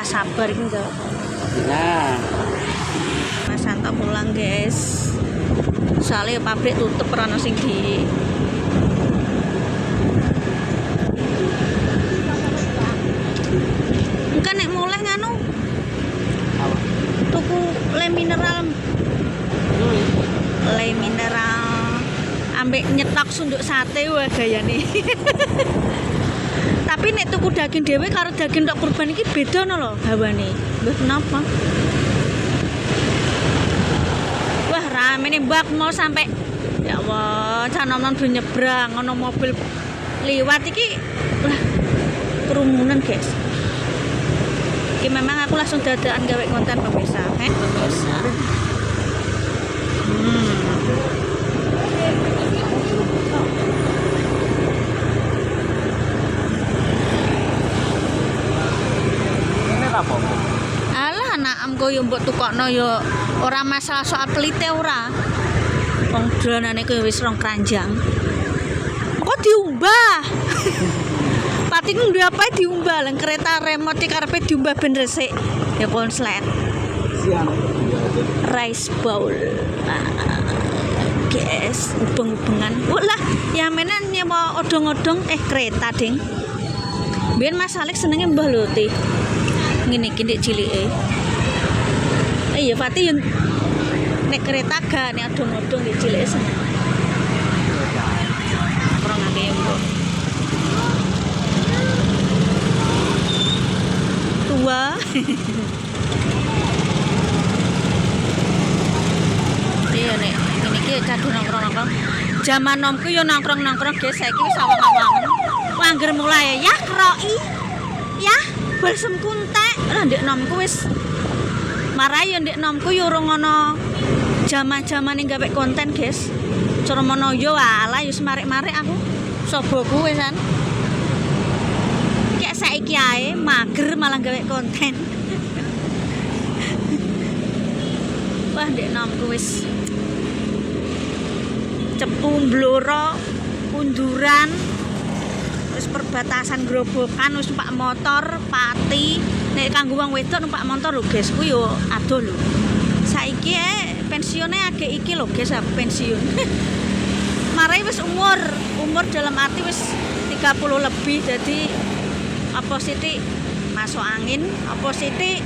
sabar iki njaluk. Nah, Mas Santo pulang, guys. Soalnya pabrik tutup ora ono sing di Engkan nek mulai nganu tuku le mineral ambek nyetok sunduk sate wah gayane. Tapi nek tuku daging dhewe karo daging tok kurban iki beda no lho hawane. Lho kenapa? Wah rame nih bak mau sampai ya Allah, canom-nom do nyebrang ono mobil liwat iki. Wah kerumunan, guys. Iki memang aku langsung dadakan gawe konten pemirsa. Pemirsa. Alah anak amko yo mbok tukokno yo ora masalah soal pelite ora. Wong dolanane kowe wis rong kranjang. Kok diumbah? Patiku ndek apa diumbah lan kereta remote karepe diumbah ben resik. Ya konslet. siang. Rice bowl. Guys, ubeng-ubengan. Lah, ya menan nyewa odong-odong kereta, Ding. Biyen Mas Alex senenge Mbah Loti. Ngene iki ndek cilike. Iya Fatih yang nek kereta gak nek odong-odong ndek cilike seneng. Kurang akeh mbok. Tua. Iya nek ngene iki kado nongkrong-nongkrong. Jaman nomku yo nongkrong-nongkrong guys, saiki wis awang-awangan. Wangger mulai ya kroi. Ya, balsem kuntek. Lah ndek nomku wis marai yo ndek nomku yo urung ana jaman-jamane gawe konten, guys. Cara mono yo ala yo semarik-marik aku. Soboku wisan. Kayak saiki ae mager malah gawe konten. Wah, ndek nomku wis cepu Blora, Unduran, terus perbatasan Grobogan wis numpak motor, Pati. Nek kanggo wong wedok numpak motor lho, guys, ku yo adoh lho. Saiki pensiune agek iki lho, guys, pensiun. Marai wis umur dalam arti wis 30 lebih, jadi apa sithik masuk angin, apa sithik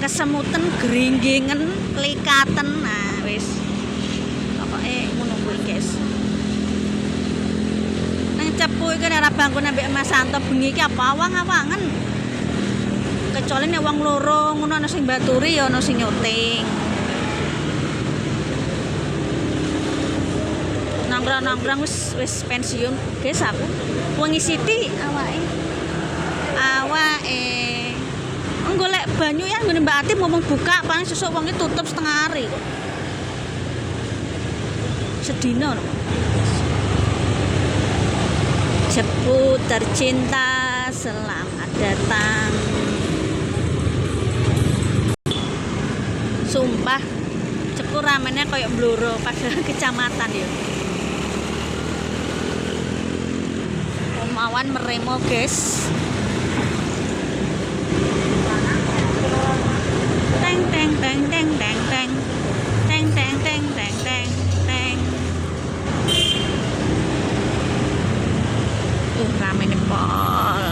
kesemutan, geringgingen, likaten. Nah, wis pokoke ngono kuwi, guys. Nang cepu iki ora bangkun ambek Mas Santo bengi iki apa awang-awangan. Kecuali nek wong loro ngono ana sing baturi ya ana sing nyuting. Nongkrong-nongkrong wis pensiun, guys aku. Wengi sithik awake golek banyu ya ngene Mbak Ati ngomong buka paling sesuk wonge tutup setengah hari kok. Sedina lho. Cepu tercinta, selamat datang. Sumpah cepu ramene koyo Blora padahal kecamatan ya. Omawan meremo, guys. Teng teng teng teng teng teng teng teng teng teng teng teng. Rame nih pol.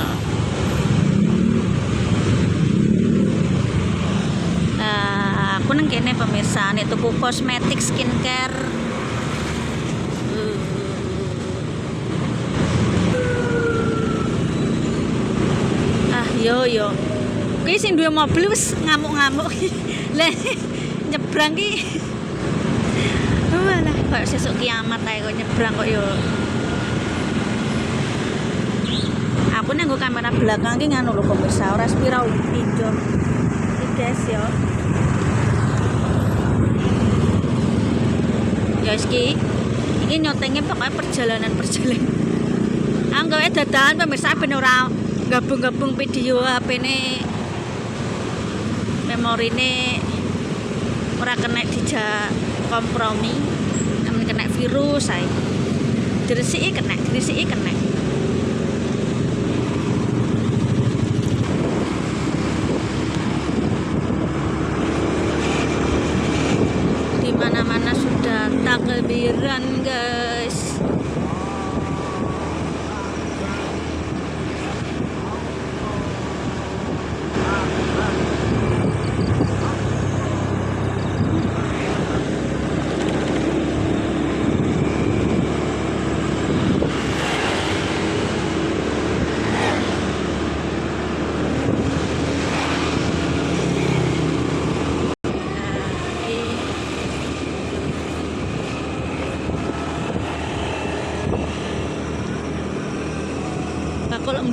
Aku nang kene pemirsa nih tuku kosmetik skincare. Yo. Kuwi sing duwe mobil wis ngamuk-ngamuk. Lah nyebrang ki. Walah, kok sesuk kiamat ae kok nyebrang kok yo. Aku nang kamera belakang ki nganu lho pemirsa, ora spira video. Iki guys yo. Guys iki nyotenge pokoknya perjalanan. Anggawe dadakan pemirsa ben ora gabung-gabung video HP-ne memorine ora kena dijak kompromi, amun kena virus ae. Diresiki kena.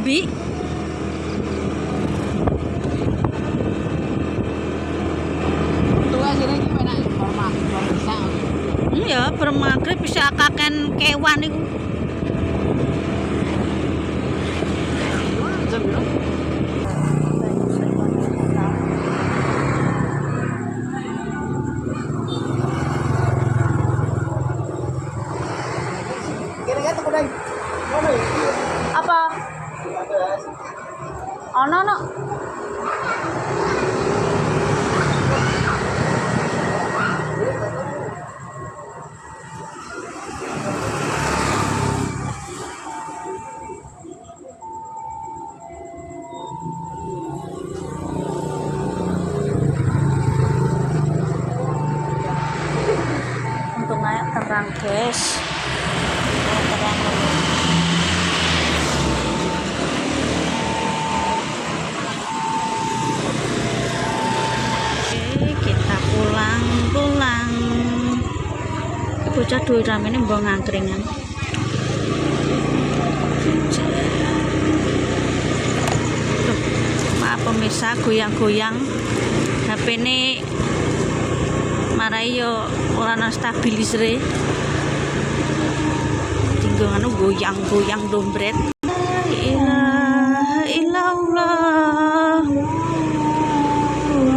Bi. Tuwa sini gimana? Format, bisa. Ya, bermagrib bisa kaken kewan iku. Jam ya? Kira-kira tuh udah. Apa? Ono no. Untuk naik terang, guys. Terang. Oke, kita pulang. Bocah duwe ramene mbok ngangkringan. Tuh, maaf pemirsa, goyang-goyang. HP ini marai yo ora ana stabilisere. Tinggal anu goyang-goyang dompet. La ilaha illallah.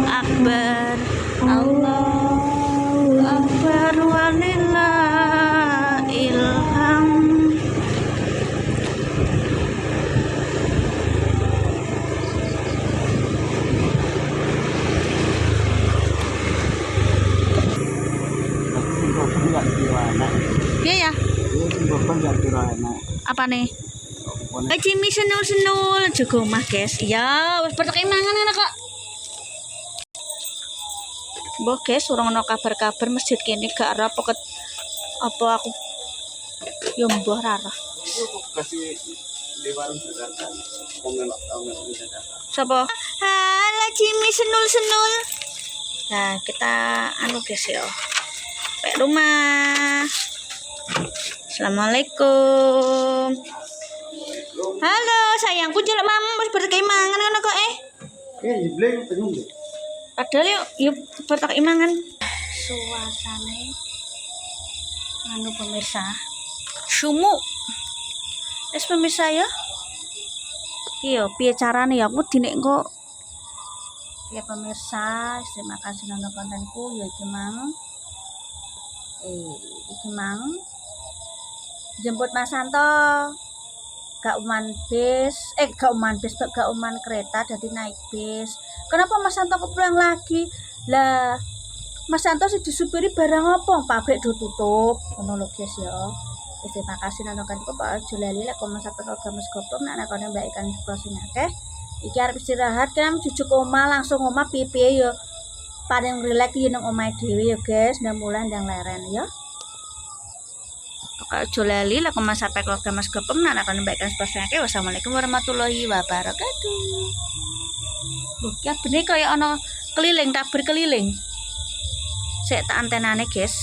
Akbar. Allahu akbar walillahil hamd. Iya ya. Apa nih? Cimi senul juga omah, guys. Ya, wis pertek mangan ngono kok. Mbok guys, urung ana kabar-kabar masjid kene gak ora poket apa aku yo mbah ra. Kasih di warung Jakarta. Komelok di Jakarta. Sapa? Halo Cimi senul. Nah, kita anu guys ya. Sampai rumah. Assalamualaikum. Halo sayangku, jelek mam wis berkei mangan ngono kok Jebleng penyung. Padahal yuk bertak imangan. Suasane anu pemirsa. Sumu. Es pemirsa ya. Iya, piye carane ya aku dinek kok. Ya pemirsa, terima kasih nonton kontenku ya iki mang. Iki mang. Jemput Mas Santo. Gak uman kereta jadi naik bis. Kenapa Mas Santo kok pulang lagi? Lah Mas Santo sih disupiri barang apa? Pabrik do tutup. Ngono lho guys ya. Terima kasih nonton kontenku Pak Julali lek komen sampai keluarga Mas Gopong nek akone mbak ikan sing akeh. Iki arep istirahat kan cucuk omah langsung omah piye ya. Paling rileks yen nang omahe dhewe ya guys, ndang mulai ndang leren ya. Aja lali lah kemas sampai keluarga Mas Gopong nak akan baikkan spesialnya. Wassalamualaikum warahmatullahi wabarakatuh. Loh, ya bener kayak ono keliling, tak berkeliling. Saya tak antenane guys.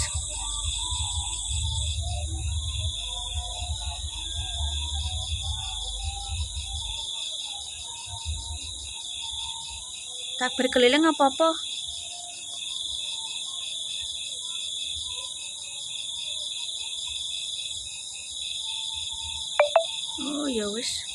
Tak berkeliling apa-apa. Oh ya wis.